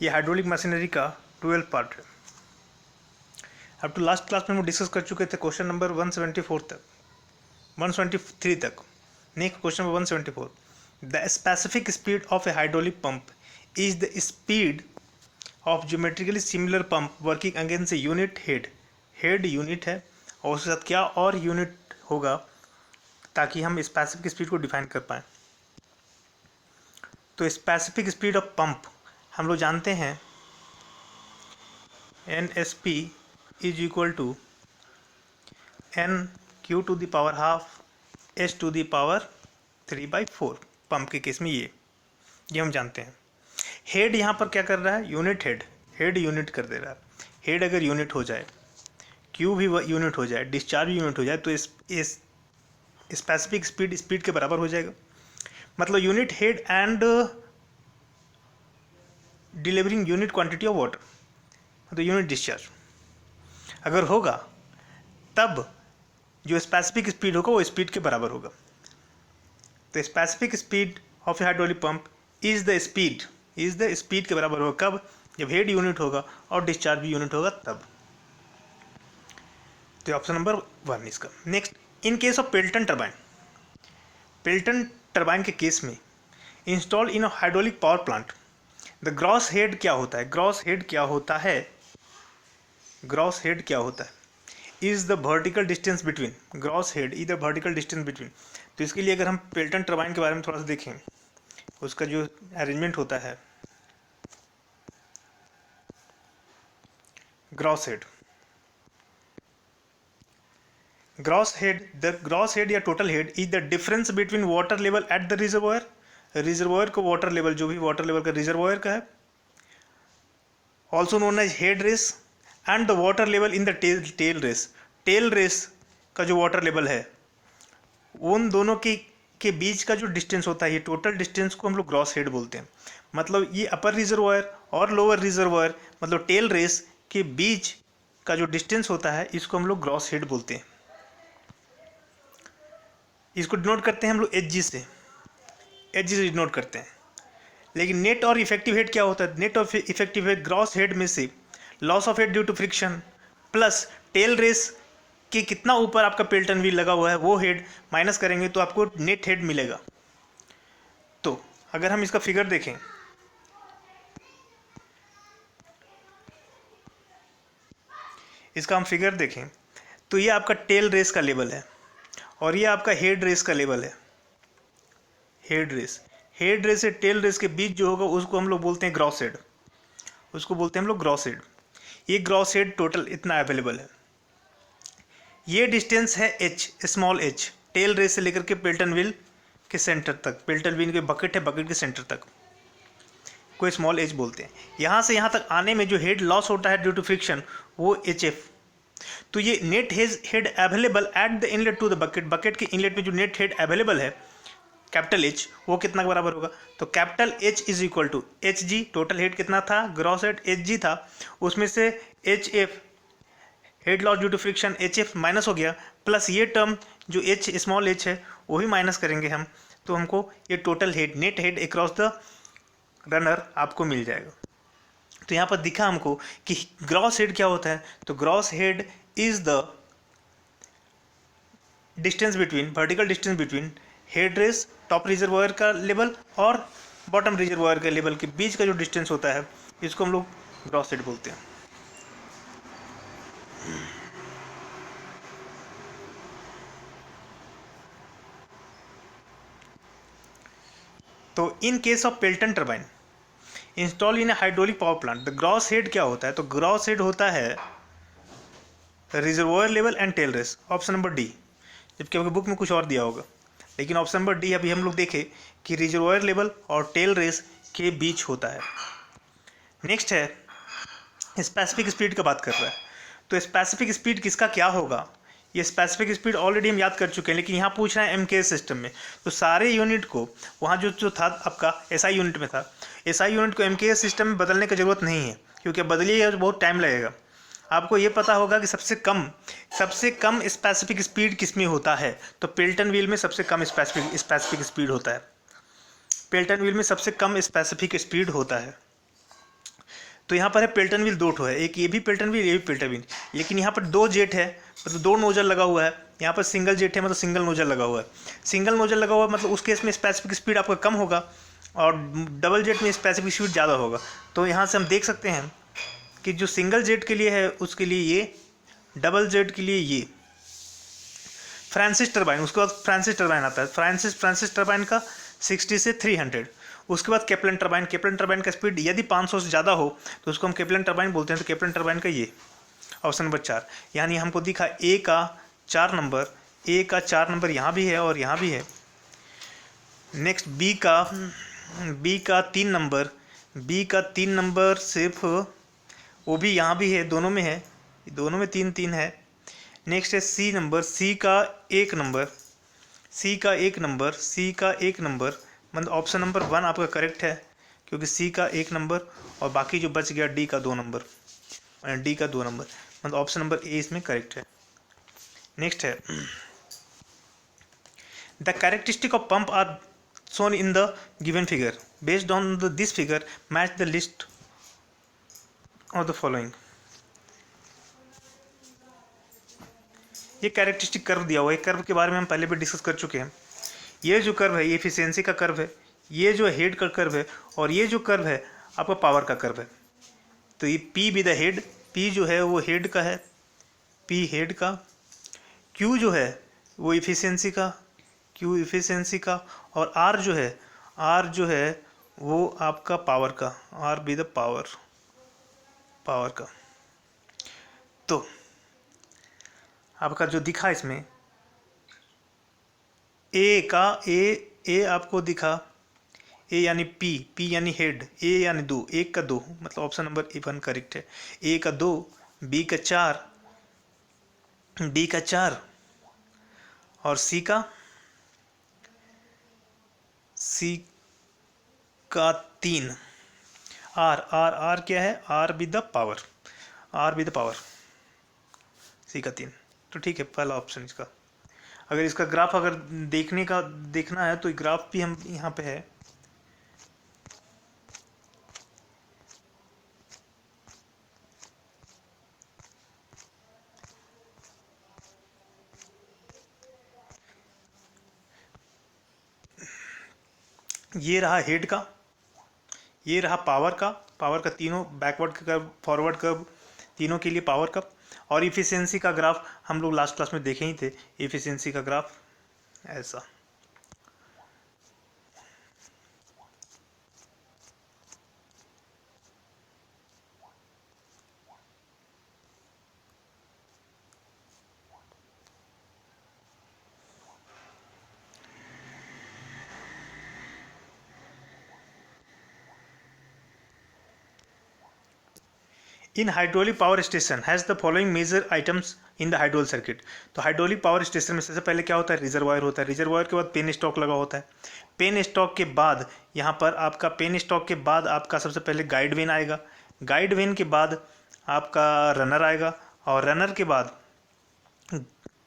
ये hydraulic machinery का 12 part है। अब तो लास्ट क्लास में हम डिस्कस कर चुके थे क्वेश्चन नंबर 174 तक, 173 तक। Next question number 174, the specific speed of A hydraulic pump is the speed of geometrically similar pump working against a unit head. Head unit है और उसके साथ क्या और यूनिट होगा ताकि हम स्पेसिफिक स्पीड को डिफाइन कर पाएँ। तो स्पेसिफिक स्पीड ऑफ पंप हम लोग जानते हैं NSP is equal to NQ to the power half S to the power 3/4। Pump के केस में ये हम जानते हैं। हेड यहाँ पर क्या कर रहा है, यूनिट हेड यूनिट कर दे रहा है। हेड अगर यूनिट हो जाए, Q भी यूनिट हो जाए, डिस्चार्ज भी यूनिट हो जाए, तो इस स्पेसिफिक स्पीड के बराबर हो जाएगा। मतलब unit head and delivering unit quantity of water, तो यूनिट डिस्चार्ज अगर होगा तब जो स्पेसिफिक स्पीड होगा वो स्पीड के बराबर होगा। तो specific speed of A hydraulic pump is the speed के बराबर होगा कब, जब हेड यूनिट होगा और डिस्चार्ज भी यूनिट होगा तब। तो ऑप्शन नंबर 1 इसका। Next, in case of Pelton turbine के केस में install in hydraulic power plant, the gross head क्या होता है, ग्रॉस हेड क्या होता है is the vertical distance between, gross head is the vertical distance between. तो इसके लिए अगर हम पेल्टन टरबाइन के बारे में थोड़ा सा देखें, उसका जो अरेंजमेंट होता है, ग्रॉस हेड या total head is the difference between water level at the reservoir को वाटर लेवल, जो भी वाटर लेवल का रिजर्वोयर का है, also known as head race, and the water level in the tail race का जो water level है, उन दोनों के बीच का जो डिस्टेंस होता है, ये टोटल डिस्टेंस को हम लोग ग्रॉस हेड बोलते हैं। मतलब ये अपर रिजर्वोयर और लोअर रिजर्वोयर, मतलब टेल रेस के बीच का जो डिस्टेंस होता है, इसको हम लोग ग्रॉस हेड बोलते हैं। इसको डिनोट करते हैं हम लोग एच से डिनोट करते हैं। लेकिन नेट और इफेक्टिव हेड क्या होता है, नेट और इफेक्टिव हेड ग्रॉस हेड में से loss of head due to friction plus tail race के कितना ऊपर आपका पेल्टन व्हील लगा हुआ है वो हेड माइनस करेंगे तो आपको नेट हेड मिलेगा। तो अगर हम इसका फिगर देखें, तो ये आपका टेल रेस का लेवल है और ये आपका हेड रेस का लेवल है। हेड रेस से टेल रेस के बीच जो होगा उसको हम लोग बोलते हैं ग्रॉस हेड। ये ग्रॉस हेड टोटल इतना अवेलेबल है। ये डिस्टेंस है h, small h, tail race से लेकर के पेल्टन व्हील के सेंटर तक, पेल्टन व्हील के बकेट है, बकेट के सेंटर तक को स्मॉल h बोलते हैं। यहाँ से यहाँ तक आने में जो हेड लॉस होता है ड्यू टू फ्रिक्शन वो HF। तो ये net head available at the inlet to the bucket के इनलेट में जो नेट हेड अवेलेबल है कैपिटल H, वो कितना के बराबर होगा, तो capital H is equal to HG। Total head कितना था, ग्रॉस हेड HG था, उसमें से HF head loss due to friction HF minus हो गया, प्लस ये टर्म जो H स्मॉल h है वो भी माइनस करेंगे हम, तो हमको ये total head, net head across the runner आपको मिल जाएगा। तो यहाँ पर दिखा हमको कि ग्रॉस हेड क्या होता है, तो gross head is the distance between, vertical distance between head race, top reservoir का लेवल और बॉटम रिजर्वोयर के लेवल के बीच का जो डिस्टेंस होता है, इसको हम लोग ग्रॉस हेड बोलते हैं। तो in case of Pelton turbine install in a hydraulic power plant, the gross head क्या होता है, तो ग्रॉस हेड होता है reservoir level and tail race, option number D. जबकि आपके बुक में कुछ और दिया होगा, लेकिन ऑप्शन नंबर डी अभी हम लोग देखें कि रिजर्वोयर लेवल और टेल रेस के बीच होता है। नेक्स्ट है स्पेसिफिक स्पीड का बात कर रहा है, तो स्पेसिफिक स्पीड किसका क्या होगा, ये स्पेसिफिक स्पीड ऑलरेडी हम याद कर चुके हैं, लेकिन यहाँ पूछ रहे हैं MKS सिस्टम में। तो सारे यूनिट को वहाँ जो था आपका SI यूनिट में था, SI यूनिट को MKS सिस्टम में बदलने की ज़रूरत नहीं है, क्योंकि बदलिएगा तो बहुत टाइम लगेगा। आपको ये पता होगा कि सबसे कम स्पेसिफिक स्पीड किस में होता है, तो पेल्टन व्हील में सबसे कम स्पेसिफिक स्पीड होता है। तो यहाँ पर है पेल्टन व्हील 2 ठो है, एक ये भी पेल्टन व्हील, ये भी पेल्टन व्हील, लेकिन यहाँ पर 2 जेट है, मतलब 2 नोजल लगा हुआ है। यहाँ पर सिंगल जेट है, मतलब सिंगल नोजल लगा हुआ है। सिंगल नोजल लगा हुआ है मतलब उस केस में स्पेसिफिक स्पीड आपका कम होगा और डबल जेट में स्पेसिफिक स्पीड ज़्यादा होगा। तो यहाँ से हम देख सकते हैं कि जो सिंगल जेट के लिए है उसके लिए ये, डबल जेट के लिए ये। फ्रांसिस टरबाइन, उसके बाद फ्रांसिस टरबाइन आता है। फ्रांसिस टरबाइन का 60 से 300। उसके बाद केपलन टरबाइन। केपलन टरबाइन का स्पीड यदि 500 से ज़्यादा हो तो उसको हम केपलन टरबाइन बोलते हैं। तो केपलन टरबाइन का ये ऑप्शन नंबर 4, यानी हमको दिखा ए का 4 नंबर, ए का 4 नंबर यहाँ भी है और यहाँ भी है। नेक्स्ट बी का 3 नंबर, बी का 3 नंबर सिर्फ वो भी यहाँ भी है, दोनों में है, दोनों में 3 है। नेक्स्ट है सी नंबर, सी का 1 नंबर, सी का 1 नंबर, सी का 1 नंबर, मतलब ऑप्शन नंबर 1 आपका करेक्ट है क्योंकि सी का 1 नंबर और बाकी जो बच गया डी का 2 नंबर, डी का 2 नंबर, मतलब ऑप्शन नंबर ए इसमें करेक्ट है। नेक्स्ट है the characteristic of pump are shown in the given figure. Based on this figure, match the list of the following. ये कैरेक्टरिस्टिक कर्व दिया हुआ है। कर्व के बारे में हम पहले भी डिस्कस कर चुके हैं। ये जो कर्व है ये एफिशिएंसी का कर्व है, ये जो हेड का कर्व है, और ये जो कर्व है आपका पावर का कर्व है। तो ये P be the head, P जो है वो हेड का है, P हेड का, Q जो है वो एफिशिएंसी का, Q एफिशिएंसी का, और R जो है वो आपका पावर का, R बी द पावर का। तो आपका जो दिखा इसमें ए आपको दिखा, ए यानी P यानी हेड, ए यानी 2, 1 का 2, मतलब ऑप्शन नंबर 1 करेक्ट है। ए का 2, बी का 4, डी का 4 और सी का 3। आर क्या है, आर बी द पावर, सी का 3। तो ठीक है, पहला ऑप्शन इसका। अगर इसका ग्राफ अगर देखना है तो ग्राफ भी हम यहाँ पे है। ये रहा हेड का, ये रहा पावर का तीनों, बैकवर्ड कर्व, फॉरवर्ड कर्व, तीनों के लिए पावर का। और इफिशियंसी का ग्राफ हम लोग लास्ट क्लास में देखे ही थे, इफिशियंसी का ग्राफ ऐसा। In hydraulic power station has the following major items in the hydraulic circuit. तो हाइड्रोलिक पावर स्टेशन में सबसे पहले क्या होता है, रिजर्वायर होता है। रिजर्वायर के बाद पेन स्टॉक लगा होता है। पेन स्टॉक के बाद यहाँ पर आपका पेन स्टॉक के बाद आपका सबसे पहले गाइड वेन आएगा। गाइड वेन के बाद आपका रनर आएगा, और रनर के बाद,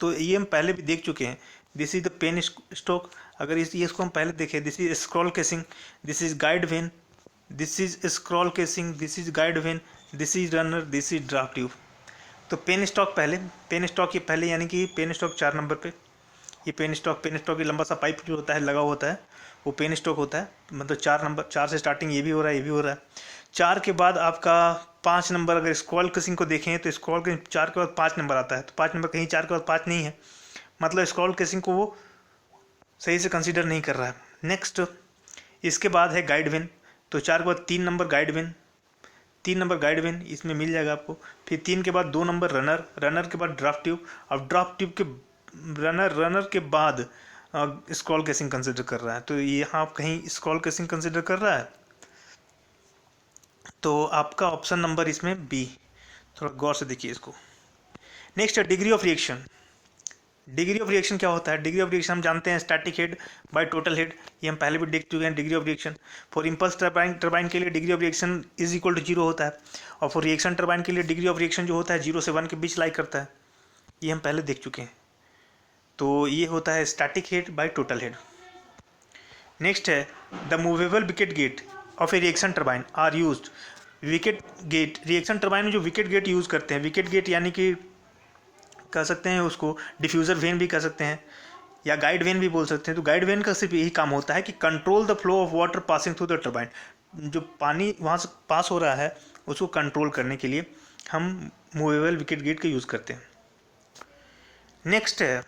तो ये हम पहले भी देख चुके हैं, this is the penstock. अगर इसको हम पहले देखें, this is scroll casing, this is guide vane, this is scroll casing, this is guide vane, this is runner, this is draft tube. तो पेन स्टॉक ये पहले यानी कि पेन स्टॉक 4 नंबर पे, ये पेन स्टॉक ये लंबा सा पाइप जो होता है लगा होता है वो पेन स्टॉक होता है, मतलब 4 नंबर, 4 से स्टार्टिंग ये भी हो रहा है, ये भी हो रहा है। 4 के बाद आपका 5 नंबर, अगर स्क्रॉल केसिंग को देखें तो स्क्रॉल केसिंग 4 के बाद 5 नंबर आता है। तो 5 नंबर कहीं 4 के बाद 5 नहीं है, मतलब स्क्रॉल केसिंग को वो सही से कंसीडर नहीं कर रहा है। नेक्स्ट इसके बाद है गाइड वेन। तो 4 के बाद 3 number guide when, 3 number guide when इसमें मिल जाएगा आपको। फिर 3 के बाद 2 नंबर रनर, रनर के बाद ड्राफ्ट ट्यूब। अब ड्राफ्ट ट्यूब के रनर के बाद स्क्रॉल केसिंग कंसिडर कर रहा है। तो यहाँ कहीं स्क्रॉल केसिंग कंसिडर कर रहा है, तो आपका ऑप्शन नंबर इसमें बी। थोड़ा गौर से देखिए इसको। नेक्स्ट है degree of reaction. Degree of reaction क्या होता है, डिग्री ऑफ रिएक्शन हम जानते हैं static head by total head, ये हम पहले भी देख चुके हैं। Degree of reaction for impulse turbine के लिए degree of reaction is equal to 0 होता है, और फॉर रिएक्शन टरबाइन के लिए डिग्री ऑफ रिएक्शन जो होता है 0 से 1 के बीच लाई करता है, ये हम पहले देख चुके हैं। तो ये होता है static head by total head. Next है the movable wicket gate of a reaction turbine are used wicket gate, reaction turbine में जो विकेट गेट यूज़ करते हैं, विकेट गेट यानी कि कह सकते हैं उसको डिफ्यूज़र वेन भी कह सकते हैं या गाइड वेन भी बोल सकते हैं। तो गाइड वेन का सिर्फ यही काम होता है कि control the flow of water passing through the turbine, जो पानी वहाँ से पास हो रहा है उसको कंट्रोल करने के लिए हम मूवेबल विकेट गेट का यूज़ करते हैं। नेक्स्ट है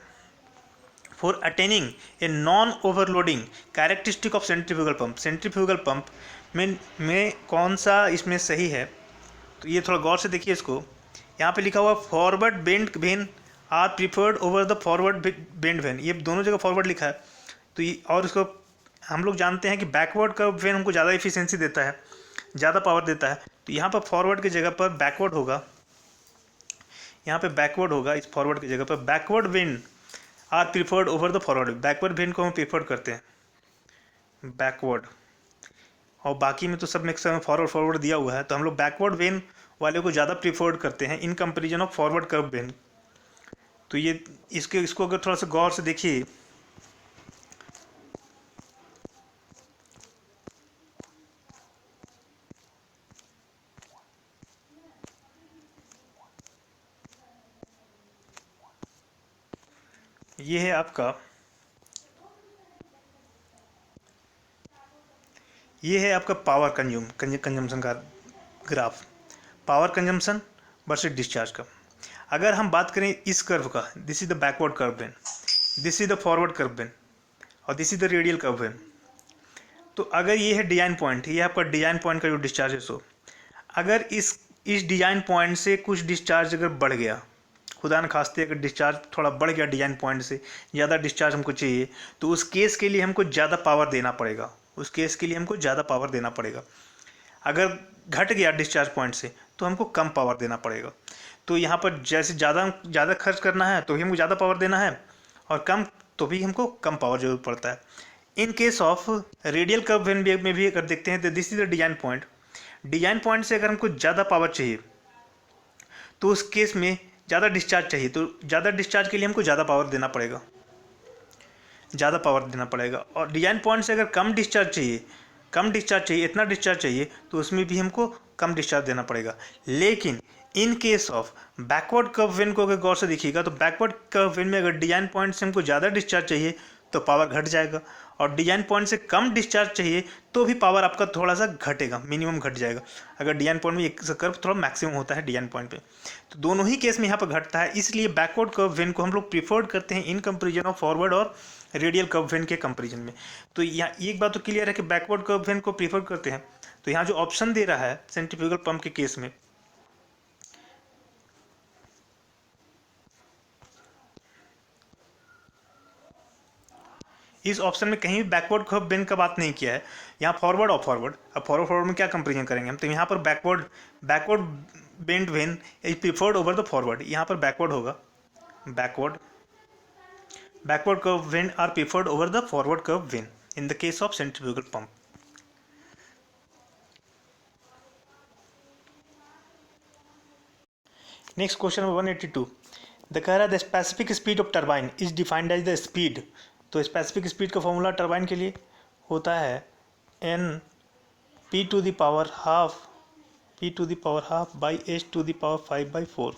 for attaining a non overloading characteristic of centrifugal pump. Centrifugal pump में कौन सा इसमें सही है, तो ये थोड़ा गौर से देखिए इसको। यहाँ पे लिखा हुआ forward bend vane are preferred over the forward bend vane, ये दोनों जगह फॉरवर्ड लिखा है। तो ये और इसको हम लोग जानते हैं कि बैकवर्ड का वेन हमको ज़्यादा एफिशिएंसी देता है, ज़्यादा पावर देता है। तो यहाँ पर फॉरवर्ड की जगह पर बैकवर्ड होगा, यहाँ पे बैकवर्ड होगा, इस फॉरवर्ड की जगह पर backward vane are preferred over the forward. Backward vane को हम प्रीफर करते हैं बैकवर्ड, और बाकी में तो सब मिक्स में फॉरवर्ड दिया हुआ है, तो हम लोग बैकवर्ड वेन वाले को ज़्यादा प्रीफर्ड करते हैं in comparison of forward curve vane. तो ये इसको अगर थोड़ा सा गौर से देखिए, ये है आपका, ये है आपका पावर कंजम्पशन का graph, power consumption versus discharge का। अगर हम बात करें इस कर्व का, this is the backward curve vane, this is the forward curve vane और this is the radial curve vane. तो अगर ये है डिजाइन पॉइंट, ये आपका डिजाइन पॉइंट का जो डिस्चार्ज है, सो अगर इस डिजाइन पॉइंट से कुछ डिस्चार्ज अगर बढ़ गया, खुदा न खास्ते अगर डिस्चार्ज थोड़ा बढ़ गया डिजाइन पॉइंट से, ज़्यादा डिस्चार्ज हमको चाहिए, तो उस केस के लिए हमको ज़्यादा पावर देना पड़ेगा, उस केस के लिए हमको ज़्यादा पावर देना पड़ेगा। अगर घट गया डिस्चार्ज पॉइंट से तो हमको कम पावर देना पड़ेगा। तो यहाँ पर जैसे ज़्यादा खर्च करना है तो भी हमको ज़्यादा पावर देना है, और कम तो भी हमको कम पावर जरूरत पड़ता है। इन case of radial curve when में भी अगर देखते हैं तो this is the design point, design point से अगर हमको ज़्यादा पावर चाहिए तो उस केस में ज़्यादा डिस्चार्ज चाहिए, तो ज़्यादा डिस्चार्ज के लिए हमको ज़्यादा पावर देना पड़ेगा, ज़्यादा पावर देना पड़ेगा। और डिजाइन पॉइंट से अगर कम डिस्चार्ज चाहिए, इतना डिस्चार्ज चाहिए, तो उसमें भी हमको कम डिस्चार्ज देना पड़ेगा। लेकिन इन case of backward curve when को अगर गौर से देखिएगा, तो बैकवर्ड कर्व वेन में अगर डिजाइन पॉइंट से हमको ज़्यादा डिस्चार्ज चाहिए तो पावर घट जाएगा, और डिजाइन पॉइंट से कम डिस्चार्ज चाहिए तो भी पावर आपका थोड़ा सा घटेगा, मिनिमम घट जाएगा। अगर डिजाइन पॉइंट में एक कर्व थोड़ा मैक्सिमम होता है डिजाइन पॉइंट पे, तो दोनों ही केस में यहाँ पर घटता है। इसलिए बैकवर्ड कर्व वेन को हम लोग प्रीफर्ड करते हैं इन कंपेरिजन ऑफ फॉरवर्ड और रेडियल कर्व वेन के कंपेरिजन में। तो यहाँ एक बात तो क्लियर है कि बैकवर्ड कर्व वेन को प्रीफर करते हैं। तो यहाँ जो ऑप्शन दे रहा है सेंट्रीफ्यूगल पंप के केस में, इस ऑप्शन में कहीं भी बैकवर्ड कर्व वेन का बात नहीं किया है, यहाँ फॉरवर्ड और फॉरवर्ड। अब फॉरवर्ड में क्या कंपेरिजन करेंगे हम, तो यहाँ पर backward bend vane is preferred over the forward, यहाँ पर बैकवर्ड होगा, backward curve vane are preferred over the forward curve vane in the case of centrifugal pump. Next question number 182, the कह रहा है the specific speed of turbine is defined as the speed. तो specific speed का formula turbine के लिए होता है n p to the power half by h to the power 5/4,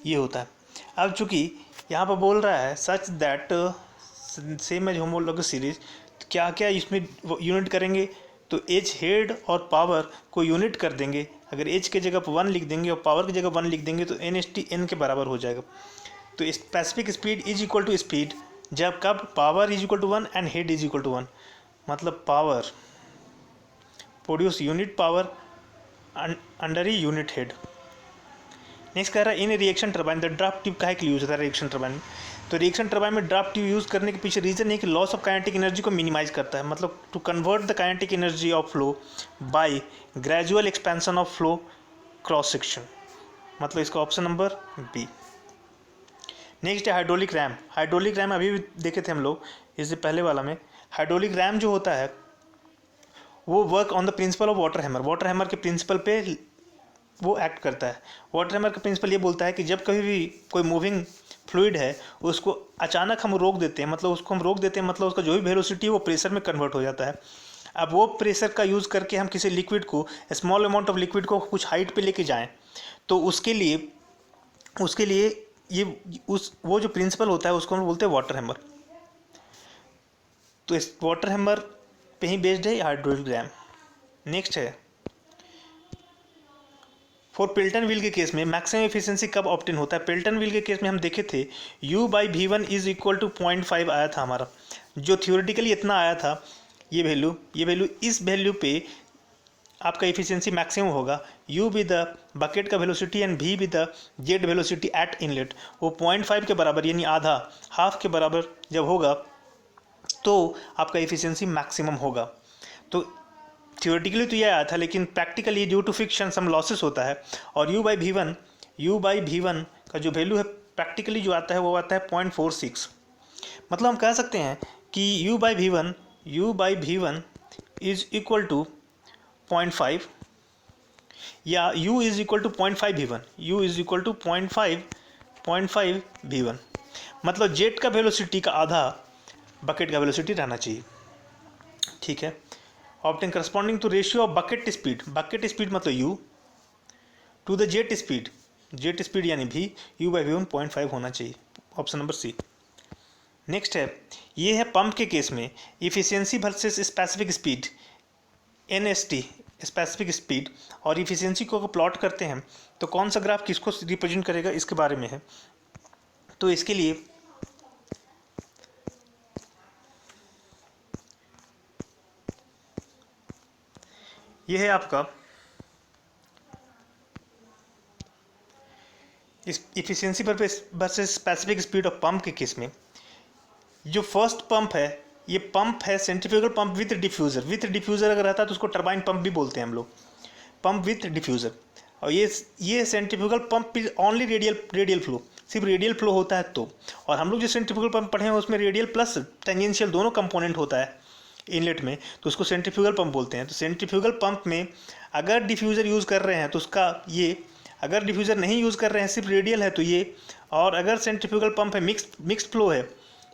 ये होता है। अब चूंकि यहाँ पर बोल रहा है such that same as homologous series, क्या क्या इसमें यूनिट करेंगे, तो एच हेड और पावर को यूनिट कर देंगे। अगर एच के जगह पर 1 लिख देंगे और पावर की जगह 1 लिख देंगे तो NST n के बराबर हो जाएगा। तो specific speed is equal to speed जब कब power is equal to 1 and head is equal to 1, मतलब power produce unit power under ही यूनिट हेड। नेक्स्ट कह रहा है in reaction turbine the draft tube काहे के लिए यूज होता है रिएक्शन टरबाइन में। तो रिएक्शन टरबाइन में ड्राफ्ट ट्यूब यूज़ करने के पीछे रीज़न है कि लॉस ऑफ काइनेटिक एनर्जी को मिनिमाइज करता है, मतलब to convert the kinetic energy of flow by gradual expansion of flow cross section, मतलब इसका ऑप्शन नंबर बी। नेक्स्ट है हाइड्रोलिक रैम। हाइड्रोलिक रैम अभी भी देखे थे हम लोग इससे पहले वाला में। हाइड्रोलिक रैम जो होता है वो work on the principle of water hammer, water hammer के प्रिंसिपल पे वो एक्ट करता है। वाटर हैमर का प्रिंसिपल ये बोलता है कि जब कभी भी कोई मूविंग फ्लूइड है उसको अचानक हम रोक देते हैं, मतलब उसको हम रोक देते हैं, मतलब उसका जो भी वेलोसिटी है वो प्रेशर में कन्वर्ट हो जाता है। अब वो प्रेशर का यूज़ करके हम किसी लिक्विड को, स्मॉल अमाउंट ऑफ लिक्विड को कुछ हाइट पे लेके जाएं, तो उसके लिए ये वो जो प्रिंसिपल होता है उसको हम बोलते हैं वाटर हैमर। तो इस वाटर हैमर पे ही बेस्ड है हाइड्रोलिक रैम। नेक्स्ट है फॉर पिल्टन व्हील के केस में मैक्सिमम एफिशिएंसी कब ऑब्टेन होता है। पिल्टन व्हील के केस में हम देखे थे U/V1 इज इक्वल टू 0.5 आया था हमारा, जो थियोरेटिकली इतना आया था। ये वैल्यू इस वैल्यू पे आपका एफिशिएंसी मैक्सिमम होगा। U विद द बकेट का velocity and V with the jet velocity at inlet, वो 0.5 के बराबर यानी आधा, हाफ के बराबर जब होगा तो आपका एफिशिएंसी मैक्सिमम होगा। तो थियोरेटिकली तो ये आया था, लेकिन practically due to friction some losses होता है। और U/V1 का जो वैल्यू है प्रैक्टिकली जो आता है वो आता है 0.46। मतलब हम कह सकते हैं कि U/V1 इज इक्वल टू 0.5 या U is equal to 0.5 V1, U is equal to 0.5 V1। मतलब जेट का वेलोसिटी का आधा बकेट का वेलोसिटी रहना चाहिए। ठीक है। Obtain corresponding to ratio of bucket speed मतलब U to the jet speed यानी V, U/V1 0.5 होना चाहिए। Option number C. नेक्स्ट है, ये है पंप के केस में efficiency versus specific speed, NST specific speed, और इफिशियंसी को प्लॉट करते हैं तो कौन सा ग्राफ किसको रिप्रेजेंट करेगा इसके बारे में है। तो इसके लिए यह है आपका इस efficiency versus specific speed of pump के केस में जो फर्स्ट पंप है, ये पंप है सेंट्रीफ्यूगल पंप विथ डिफ्यूज़र अगर रहता है तो उसको टरबाइन पंप भी बोलते हैं हम लोग, पंप विथ डिफ्यूज़र। और ये centrifugal pump only radial flow, सिर्फ रेडियल फ्लो होता है तो। और हम लोग जो सेंट्रीफ्यूगल पंप पढ़े हैं उसमें रेडियल प्लस टेंजेंशियल दोनों कंपोनेंट होता है इनलेट में, तो उसको सेंट्रीफ्यूगल पंप बोलते हैं। तो सेंट्रीफ्यूगल पंप में अगर डिफ्यूज़र यूज़ कर रहे हैं तो उसका ये, अगर डिफ्यूज़र नहीं यूज़ कर रहे हैं सिर्फ रेडियल है तो ये, और अगर सेंट्रीफ्यूगल पंप है मिक्स्ड फ्लो है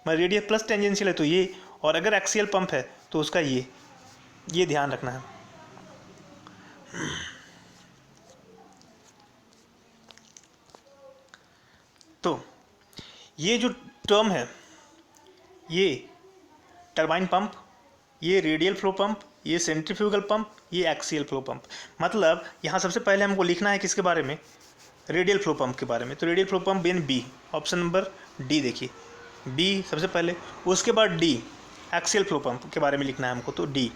रेडियल प्लस टेंजेंशियल है तो ये, और अगर एक्सियल पंप है तो उसका ये ध्यान रखना है। तो ये जो टर्म है, ये टरबाइन पंप, ये रेडियल फ्लो पंप, ये सेंट्रीफ्यूगल पंप, ये एक्सियल फ्लो पंप। मतलब यहाँ सबसे पहले हमको लिखना है किसके बारे में, रेडियल फ्लो पंप के बारे में। तो radial flow pump vane B, option number D देखिए, बी सबसे पहले, उसके बाद डी एक्सियल फ्लो पंप के बारे में लिखना है हमको तो डी,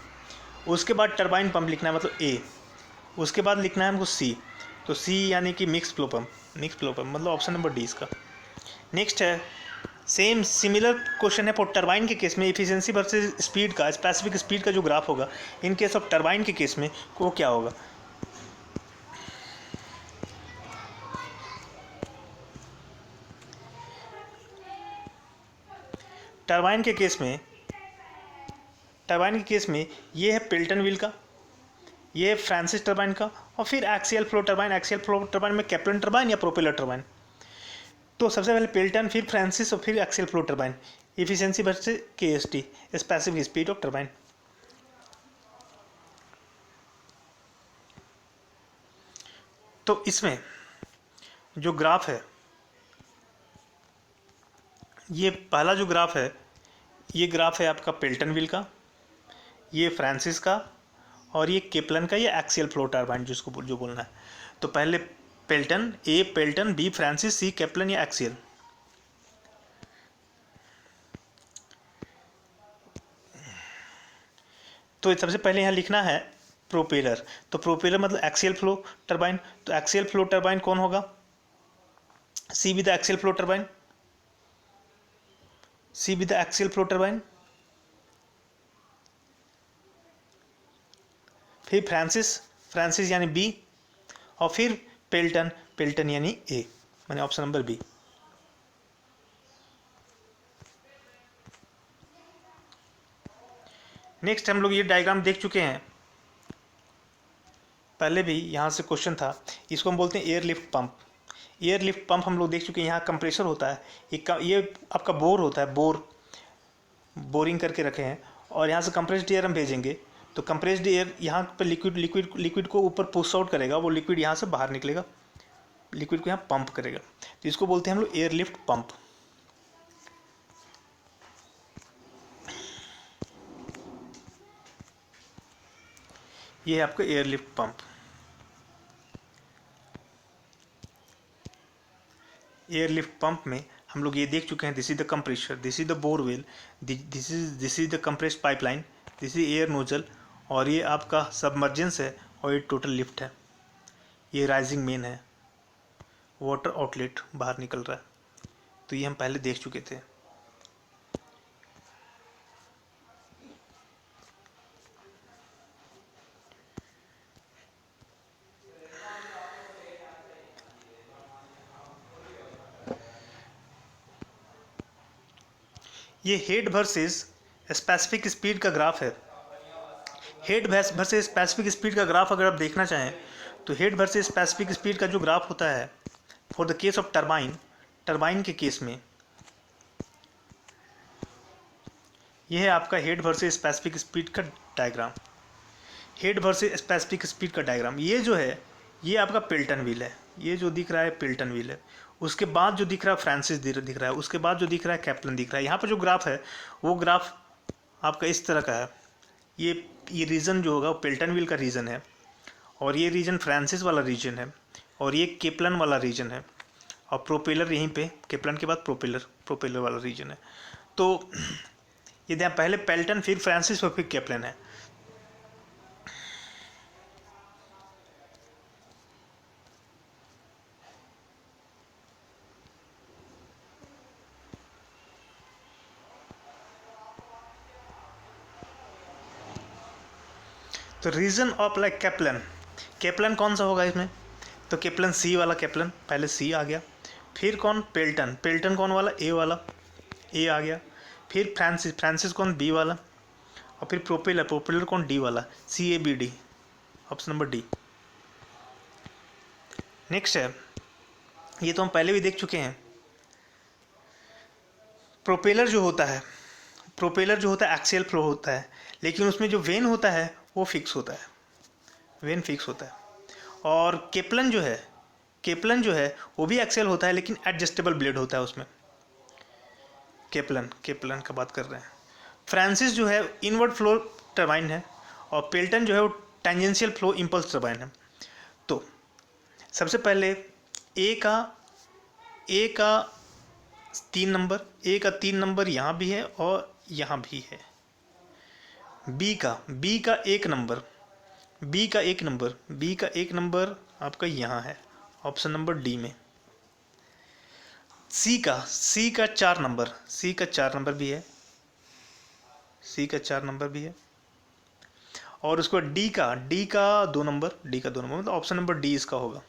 उसके बाद टरबाइन पंप लिखना है मतलब ए, उसके बाद लिखना है हमको सी, तो सी यानी कि मिक्स फ्लो पंप मतलब ऑप्शन नंबर डी इसका। नेक्स्ट है सेम सिमिलर क्वेश्चन है फॉर टरबाइन के केस में इफिशियंसी वर्सेस स्पीड का, स्पेसिफिक स्पीड का जो ग्राफ होगा इन केस ऑफ टरबाइन के केस में वो क्या होगा। टरबाइन के केस में ये है पिल्टन व्हील का, ये है फ्रांसिस टरबाइन का, और फिर एक्सियल फ्लो टरबाइन में कैप्लन टरबाइन या प्रोपेलर टरबाइन। तो सबसे पहले पिल्टन, फिर फ्रांसिस और फिर axial flow turbine. Efficiency versus KST specific speed of turbine. तो इसमें जो ग्राफ है, ये पहला जो ग्राफ है, ये ग्राफ है आपका पिल्टन व्हील का, ये फ्रांसिस का, और ये केप्लन का, ये एक्सियल फ्लो टरबाइन जिसको जो बोलना है। तो पहले पिल्टन, ए पिल्टन, बी फ्रांसिस, सी केप्लन या एक्सियल। तो सबसे पहले यहाँ लिखना है प्रोपेलर, तो प्रोपेलर मतलब एक्सियल फ्लो टरबाइन। तो एक्सियल फ्लो टरबाइन कौन होगा, C with axial flow turbine, C with axial flow turbine. फिर फ्रांसिस यानी बी, और फिर पिल्टन यानी ए, माने ऑप्शन नंबर बी। नेक्स्ट हम लोग ये डायग्राम देख चुके हैं पहले भी, यहाँ से क्वेश्चन था, इसको हम बोलते हैं एयर लिफ्ट पंप हम लोग देख चुके हैं। यहाँ कंप्रेसर होता है, ये आपका बोर होता है, बोरिंग करके रखे हैं, और यहाँ से कंप्रेस्ड एयर हम भेजेंगे तो कंप्रेस्ड एयर यहाँ पे लिक्विड को ऊपर पुश आउट करेगा, वो लिक्विड यहाँ से बाहर निकलेगा, लिक्विड को यहाँ पंप करेगा, तो इसको बोलते हैं हम लोग एयर लिफ्ट पंप। ये है आपका air lift pump. Air lift pump में हम लोग ये देख चुके हैं, this is the compressor, this is the borewell, this is the compressed pipeline, this is air nozzle, और ये आपका सबमर्जेंस है, और ये टोटल लिफ्ट है। ये राइजिंग मेन है, वाटर आउटलेट बाहर निकल रहा है, तो ये हम पहले देख चुके थे। ये हेड वर्सेस स्पेसिफिक स्पीड का ग्राफ है। हेड वर्सेस स्पेसिफिक स्पीड का ग्राफ अगर आप देखना चाहें तो हेड वर्सेस स्पेसिफिक स्पीड का जो ग्राफ होता है for the case of turbine के केस में यह है आपका हेड वर्सेस स्पेसिफिक स्पीड का diagram. Head versus specific speed का डायग्राम ये जो है ये आपका पिल्टन व्हील है, ये जो दिख रहा है पिल्टन व्हील है। उसके बाद जो दिख रहा है फ्रांसिस दिख रहा है, उसके बाद जो दिख रहा है कैप्लन दिख रहा है। यहाँ पर जो ग्राफ है वो ग्राफ आपका इस तरह का है। ये रीजन जो होगा वो पिल्टन व्हील का रीजन है, और ये रीजन फ्रांसिस वाला रीजन है, और ये केप्लन वाला रीजन है, और प्रोपेलर यहीं पे, केप्लन के बाद प्रोपेलर वाला रीजन है। तो ये ध्यान, पहले पिल्टन फिर फ्रांसिस और फिर केप्लन है। तो रीजन ऑफ लाइक केप्लन कौन सा होगा इसमें, तो केप्लन सी वाला, केप्लन पहले सी आ गया। फिर कौन, पिल्टन कौन वाला, ए वाला, ए आ गया। फिर फ्रांसिस कौन, बी वाला, और फिर प्रोपेलर कौन, डी वाला, C A B D, option number D. Next है, ये तो हम पहले भी देख चुके हैं। प्रोपेलर जो होता है एक्सियल फ्लो होता है, लेकिन उसमें जो वेन होता है वो फिक्स होता है, वेन फिक्स होता है। और केप्लन जो है वो भी एक्सियल होता है, लेकिन एडजस्टेबल ब्लेड होता है उसमें। केप्लन का बात कर रहे हैं। फ्रांसिस जो है इनवर्ड फ्लो टरबाइन है, और पिल्टन जो है वो टेंजेंशियल फ्लो इम्पल्स टरबाइन है। तो सबसे पहले ए का 3 नंबर यहाँ भी है और यहाँ भी है। बी का एक नंबर आपका यहाँ है, ऑप्शन नंबर डी में। सी का 4 नंबर भी है, और उसको डी का 2 नंबर, मतलब ऑप्शन नंबर डी इसका होगा।